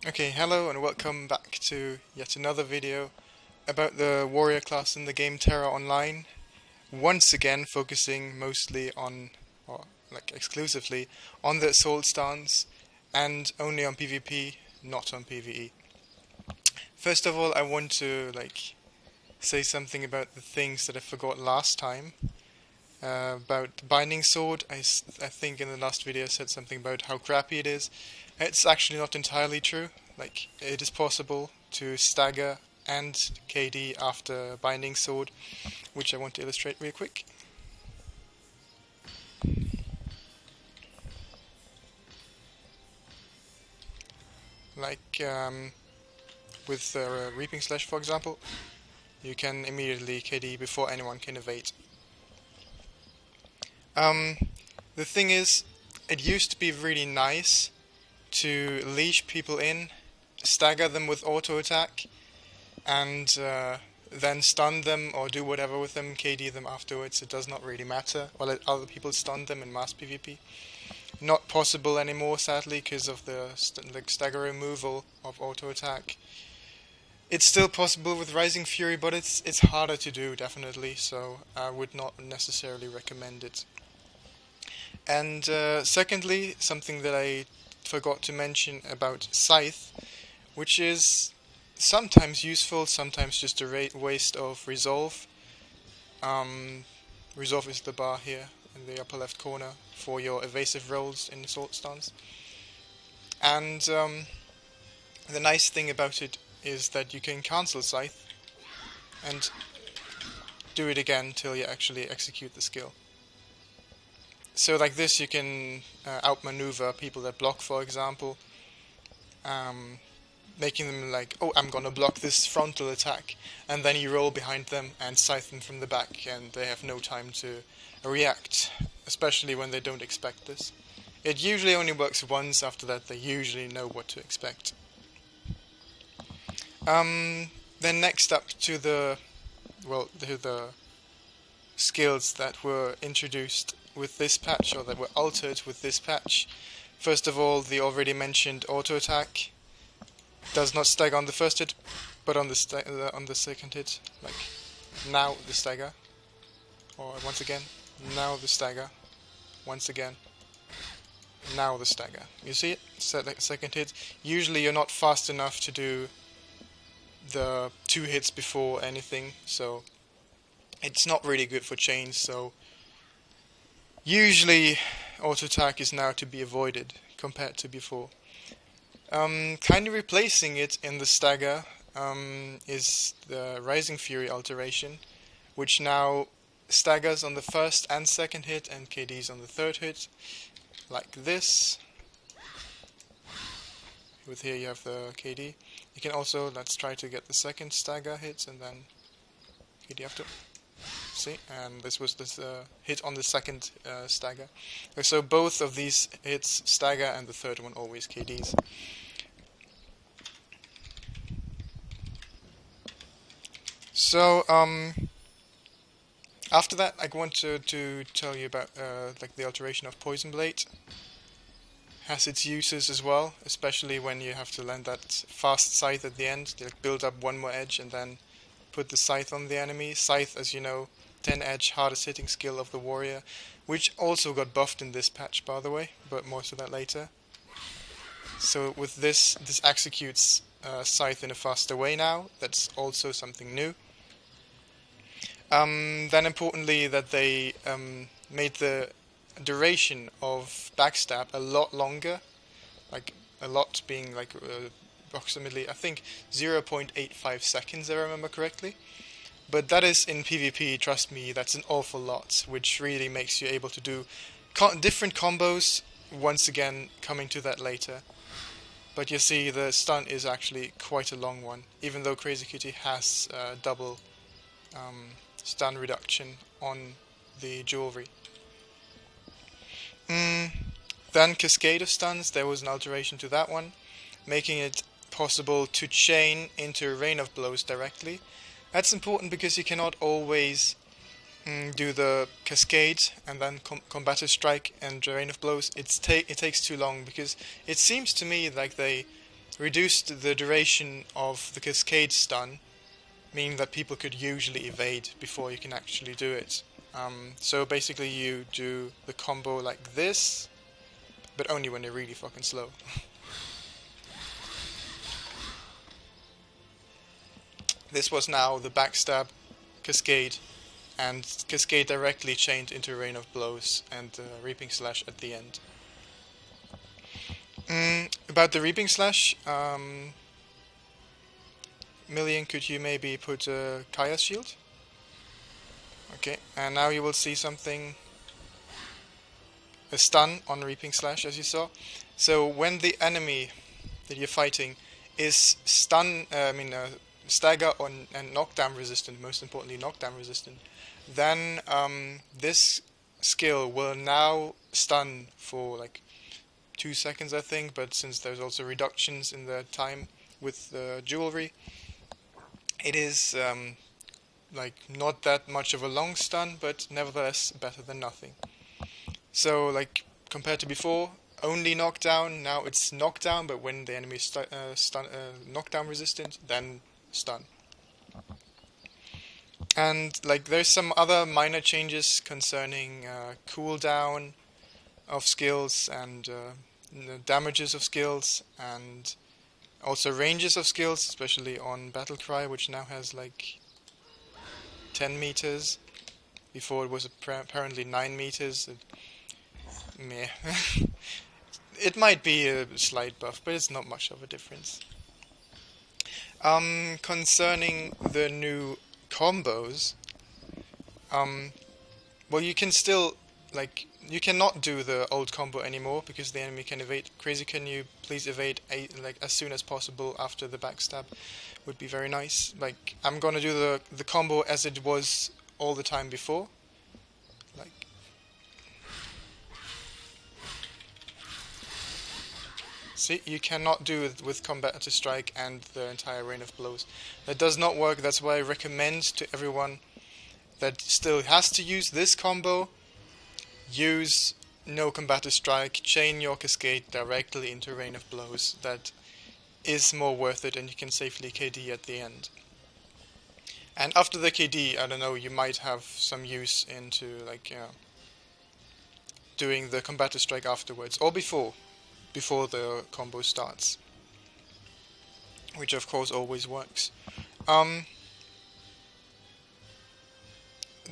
Okay, hello and welcome back to yet another video about the warrior class in the game TERA Online. Once again focusing mostly on, or like exclusively, on the assault stance and only on PvP, not on PvE. First of all, I want to say something about the things that I forgot last time. About Binding Sword, I think in the last video I said something about how crappy it is. It's actually not entirely true. Like, it is possible to stagger and KD after Binding Sword, which I want to illustrate real quick. Like, with Reaping Slash, for example, you can immediately KD before anyone can evade. Um, the thing is, it used to be really nice to leash people in, stagger them with auto attack, and then stun them or do whatever with them, KD them afterwards. It does not really matter. Well, other people stun them in mass PvP. Not possible anymore, sadly, because of the stagger removal of auto attack. It's still possible with Rising Fury, but it's harder to do, definitely. So I would not necessarily recommend it. And secondly, something that I forgot to mention about Scythe, which is sometimes useful, sometimes just a waste of resolve. Resolve is the bar here in the upper left corner for your evasive rolls in assault stance. And the nice thing about it is that you can cancel Scythe and do it again till you actually execute the skill. So like this you can outmaneuver people that block, for example, making them like, oh, I'm gonna block this frontal attack, and then you roll behind them and scythe them from the back, and they have no time to react, especially when they don't expect this. It usually only works once. After that they usually know what to expect. Then next up to the skills that were introduced with this patch, or that were altered with this patch. First of all, the already mentioned auto attack does not stagger on the first hit, but on the second hit. Like, now the stagger, or once again, now the stagger, once again, now the stagger. You see it? Second hit. Usually you're not fast enough to do the 2 hits before anything, so it's not really good for chains. So usually auto attack is now to be avoided compared to before. Kind of replacing it in the stagger is the Rising Fury Alteration, which now staggers on the first and second hit and KDs on the third hit, like this. With here you have the KD. You can also, let's try to get the second stagger hit and then KD after. See, and this was this hit on the second stagger. So both of these hits stagger, and the third one always KDs. So after that, I want to tell you about like the alteration of Poison Blade. Has its uses as well, especially when you have to land that fast scythe at the end. You build up one more edge and then put the scythe on the enemy. Scythe, as you know, 10 edge, hardest hitting skill of the warrior, which also got buffed in this patch, by the way, but more to that later. So with this executes scythe in a faster way now. That's also something new. Then importantly, that they made the duration of backstab a lot longer, like a lot being like approximately, I think, 0.85 seconds, if I remember correctly. But that is in PvP, trust me, that's an awful lot, which really makes you able to do different combos, once again coming to that later. But you see, the stun is actually quite a long one, even though Crazy Kitty has double stun reduction on the jewelry. Then Cascade of Stuns, there was an alteration to that one, making it possible to chain into Rain of Blows directly. That's important because you cannot always do the Cascade and then Combative Strike and Rain of Blows. It takes too long, because it seems to me like they reduced the duration of the cascade stun, meaning that people could usually evade before you can actually do it. So basically you do the combo like this, but only when they're really fucking slow. This was now the backstab, cascade, and cascade directly chained into Rain of Blows and Reaping Slash at the end. About the Reaping Slash, Million, could you maybe put Kaya's shield? Okay, and now you will see something, a stun on Reaping Slash, as you saw. So when the enemy that you're fighting is stagger and knockdown resistant, most importantly knockdown resistant, then this skill will now stun for like 2 seconds, I think, but since there's also reductions in the time with the jewelry, it is like not that much of a long stun, but nevertheless better than nothing. So like compared to before, only knockdown, now it's knockdown, but when the enemy is knockdown resistant, then stun. And like there's some other minor changes concerning cooldown of skills and damages of skills, and also ranges of skills, especially on Battlecry, which now has like 10 meters. Before it was apparently 9 meters. Meh. It might be a slight buff, but it's not much of a difference. Concerning the new combos, well, you can still, like, you cannot do the old combo anymore because the enemy can evade. Crazy, can you please evade like as soon as possible after the backstab? Would be very nice. Like, I'm gonna do the combo as it was all the time before. Like, see, you cannot do it with Combat to Strike and the entire Rain of Blows. That does not work. That's why I recommend to everyone that still has to use this combo, use no Combat to Strike, chain your Cascade directly into Rain of Blows. That is more worth it, and you can safely KD at the end. And after the KD, I don't know, you might have some use into like doing the Combat to Strike afterwards, or before the combo starts, which of course always works.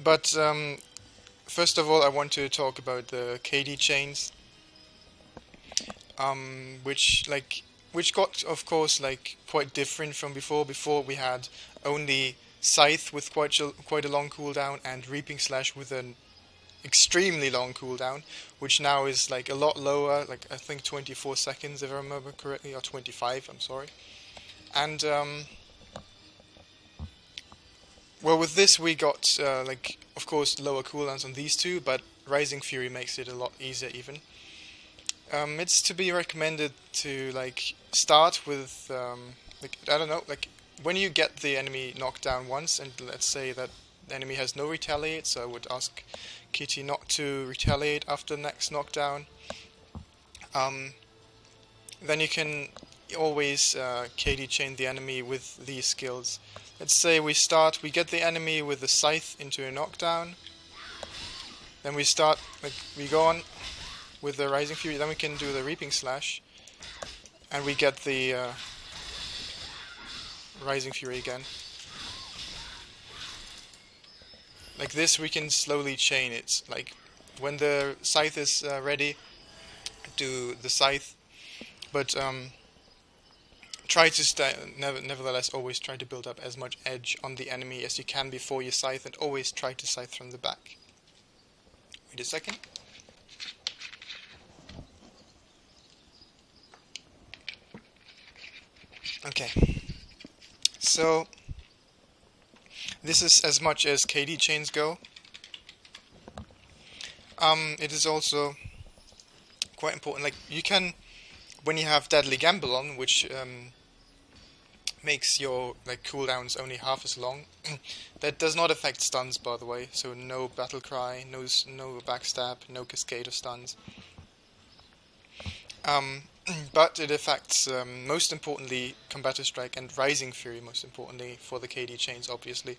But first of all, I want to talk about the KD chains, which got, of course, like quite different from before. Before we had only Scythe with quite a long cooldown and Reaping Slash with an extremely long cooldown, which now is like a lot lower, like I think 24 seconds if I remember correctly, or 25, I'm sorry. And well, with this we got like, of course, lower cooldowns on these two, but Rising Fury makes it a lot easier even. It's to be recommended to like start with like, I don't know, like when you get the enemy knocked down once, and let's say that the enemy has no retaliate, so I would ask Kitty not to retaliate after the next knockdown. Then you can always KD chain the enemy with these skills. Let's say we get the enemy with the Scythe into a knockdown. Then we go on with the Rising Fury, then we can do the Reaping Slash, and we get the Rising Fury again. Like this, we can slowly chain it. Like when the Scythe is ready, do the Scythe, but try to nevertheless always try to build up as much edge on the enemy as you can before you Scythe, and always try to Scythe from the back. Wait a second. Okay, so this is as much as KD chains go. It is also quite important, like you can, when you have Deadly Gamble on, which makes your like cooldowns only half as long, that does not affect stuns, by the way, so no Battle Cry, no Backstab, no Cascade of stuns. but it affects, most importantly, Combator Strike and Rising Fury, most importantly, for the KD chains, obviously.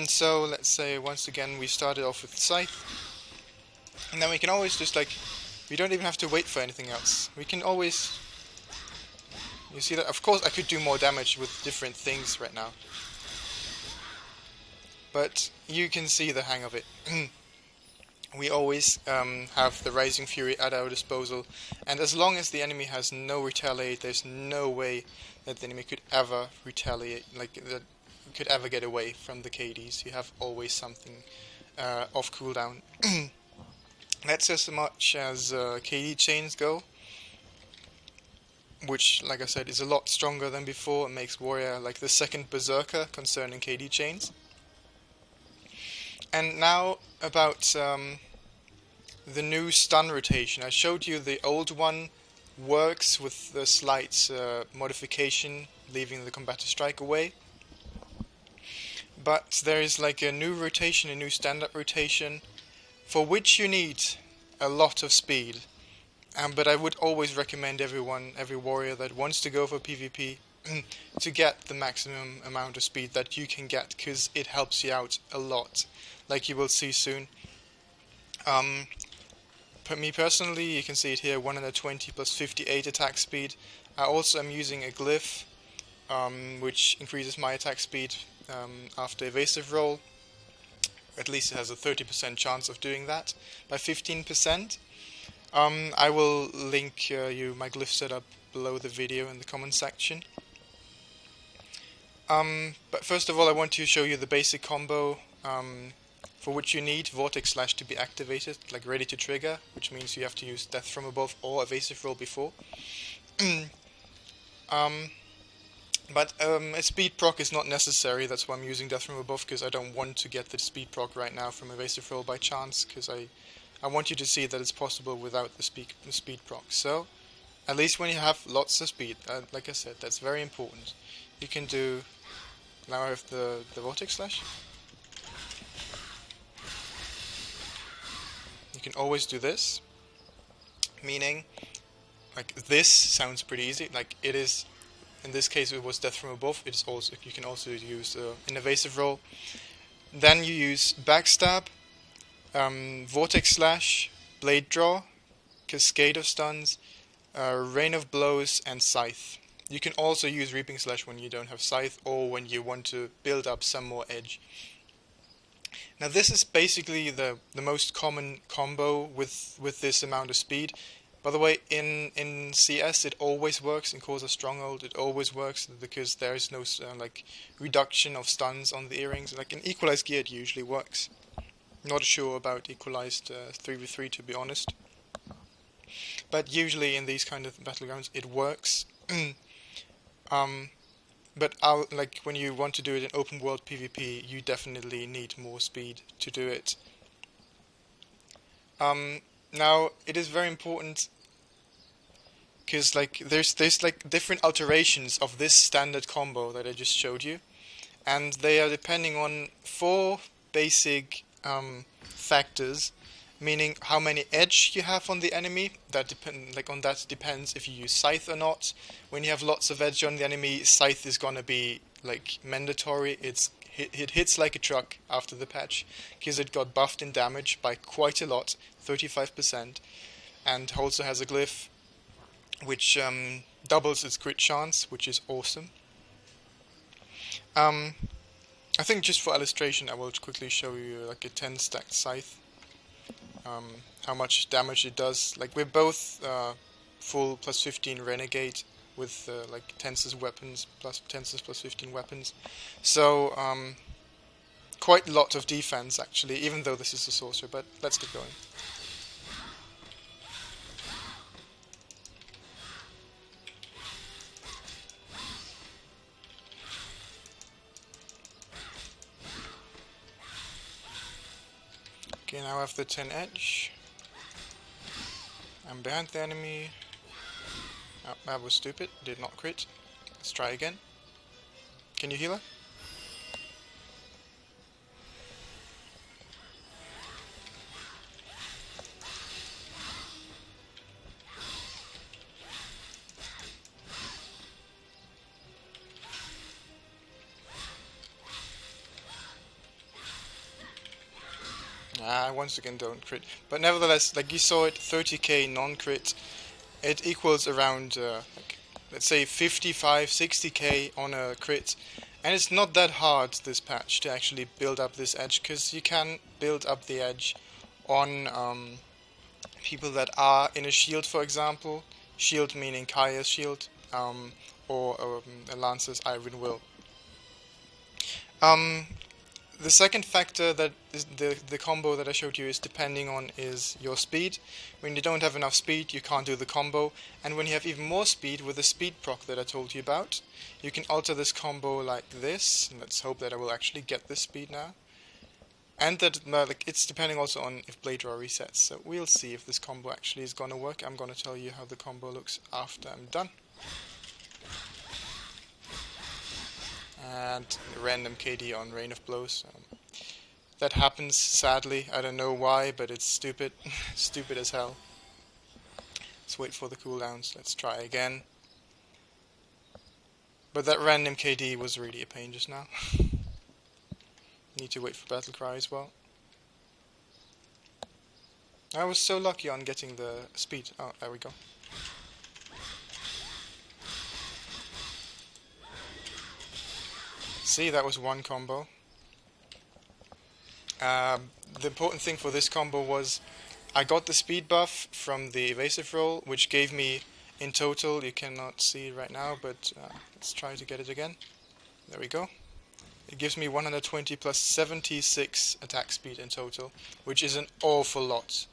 So, let's say, once again, we started off with Scythe, and then we can always just, like, we don't even have to wait for anything else. We can always... You see that? Of course, I could do more damage with different things right now. But you can see the hang of it. We always have the Rising Fury at our disposal, and as long as the enemy has no retaliate, there's no way that the enemy could ever retaliate, like that could ever get away from the KDs. You have always something off cooldown. That's as much as KD chains go, which, like I said, is a lot stronger than before. It makes Warrior like the second berserker concerning KD chains. And now about the new stun rotation. I showed you the old one works with the slight modification, leaving the Combator Strike away. But there is like a new rotation, a new standard rotation, for which you need a lot of speed. But I would always recommend every warrior that wants to go for PvP to get the maximum amount of speed that you can get, because it helps you out a lot, like you will see soon. Me personally, you can see it here, 120 plus 58 attack speed. I also am using a glyph, which increases my attack speed after evasive roll. At least it has a 30% chance of doing that by 15%. I will link you my glyph setup below the video in the comment section. But first of all, I want to show you the basic combo for which you need Vortex Slash to be activated, like ready to trigger, which means you have to use Death from Above or Evasive Roll before. But a speed proc is not necessary. That's why I'm using Death from Above, because I don't want to get the speed proc right now from Evasive Roll by chance, because I want you to see that it's possible without the speed proc. So, at least when you have lots of speed, like I said, that's very important. You can do... Now I have the Vortex Slash. You can always do this, meaning, like, this sounds pretty easy. Like, it is, in this case it was Death from Above. It is also, you can also use an Evasive Roll. Then you use Backstab, Vortex Slash, Blade Draw, Cascade of Stuns, Rain of Blows, and Scythe. You can also use Reaping Slash when you don't have Scythe, or when you want to build up some more edge. Now this is basically the most common combo with this amount of speed. By the way, in CS it always works, in Corsair Stronghold it always works, because there is no like reduction of stuns on the earrings. Like in Equalized Gear it usually works. Not sure about Equalized 3v3 to be honest. But usually in these kind of battlegrounds it works. But like when you want to do it in open world PvP, you definitely need more speed to do it. Now it is very important, because like there's like different alterations of this standard combo that I just showed you, and they are depending on 4 basic factors. Meaning how many edge you have on the enemy. That depends if you use Scythe or not. When you have lots of edge on the enemy, Scythe is gonna be like mandatory. It hits like a truck after the patch, because it got buffed in damage by quite a lot, 35%, and also has a glyph which doubles its crit chance, which is awesome. I think just for illustration, I will quickly show you like a 10 stacked Scythe. How much damage it does. Like we're both full plus 15 renegade with like Tensor's weapons, Tensor's plus 15 weapons. So quite a lot of defense actually, even though this is a sorcerer. But let's get going. Okay, now I have the 10 edge. I'm behind the enemy. Oh, that was stupid. Did not crit. Let's try again. Can you heal her? once again don't crit. But nevertheless, like you saw it, 30k non-crit, it equals around, like, let's say 55, 60k on a crit. And it's not that hard, this patch, to actually build up this edge, because you can build up the edge on people that are in a shield, for example. Shield meaning Kaya's shield, or a Lancer's Iron Will. The second factor that is the combo that I showed you is depending on is your speed. When you don't have enough speed, you can't do the combo, and when you have even more speed with the speed proc that I told you about, you can alter this combo like this. And let's hope that I will actually get this speed now. And that like it's depending also on if blade draw resets. So we'll see if this combo actually is gonna work. I'm gonna tell you how the combo looks after I'm done. And random KD on Rain of Blows. That happens, sadly. I don't know why, but it's stupid. Stupid as hell. Let's wait for the cooldowns. Let's try again. But that random KD was really a pain just now. Need to wait for Battle Cry as well. I was so lucky on getting the speed. Oh, there we go. See, that was one combo. The important thing for this combo was I got the speed buff from the evasive roll, which gave me, in total, you cannot see right now, but let's try to get it again. There we go. It gives me 120 plus 76 attack speed in total, which is an awful lot.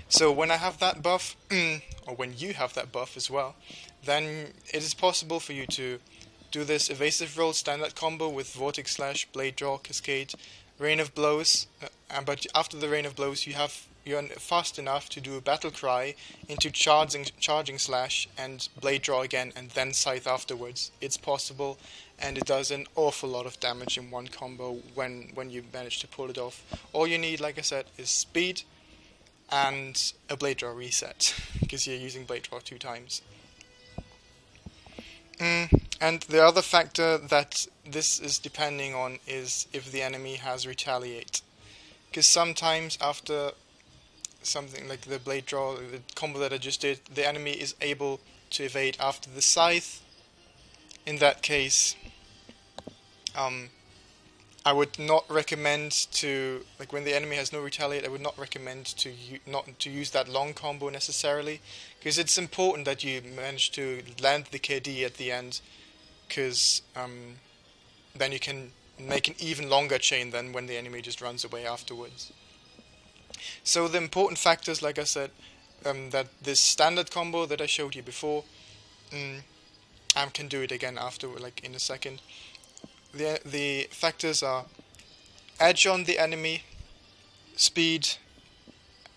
So when I have that buff, or when you have that buff as well, then it is possible for you to do this evasive roll standard combo with Vortex Slash, Blade Draw, Cascade, Rain of Blows, but after the Rain of Blows you're fast enough to do a Battle Cry into Charging Slash and Blade Draw again and then Scythe afterwards. It's possible, and it does an awful lot of damage in one combo when you manage to pull it off. All you need, like I said, is speed and a Blade Draw reset, because you're using Blade Draw 2 times. And the other factor that this is depending on is if the enemy has Retaliate. Because sometimes after something like the Blade Draw, the combo that I just did, the enemy is able to evade after the Scythe. In that case, I would not recommend to, like when the enemy has no Retaliate, I would not recommend to not to use that long combo necessarily, because it's important that you manage to land the KD at the end, because then you can make an even longer chain than when the enemy just runs away afterwards. So the important factors, like I said, that this standard combo that I showed you before, I can do it again after, like in a second. The factors are edge on the enemy, speed,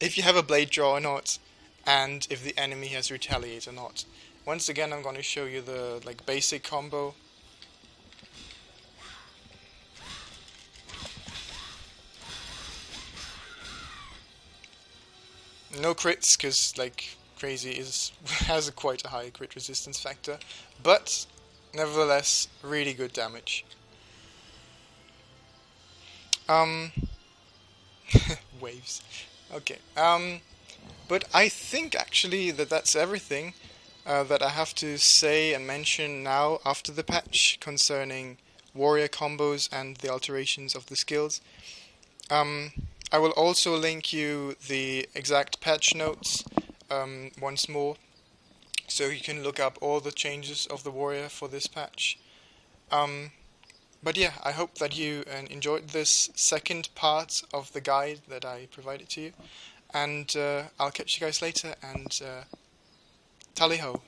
if you have a blade draw or not, and if the enemy has Retaliate or not. Once again, I'm going to show you the basic combo. No crits, because Crazy has quite a high crit resistance factor, but nevertheless, really good damage. Waves. Okay. But I think actually that's everything that I have to say and mention now after the patch concerning warrior combos and the alterations of the skills. I will also link you the exact patch notes once more, so you can look up all the changes of the warrior for this patch. But yeah, I hope that you enjoyed this second part of the guide that I provided to you, and I'll catch you guys later, and tally ho!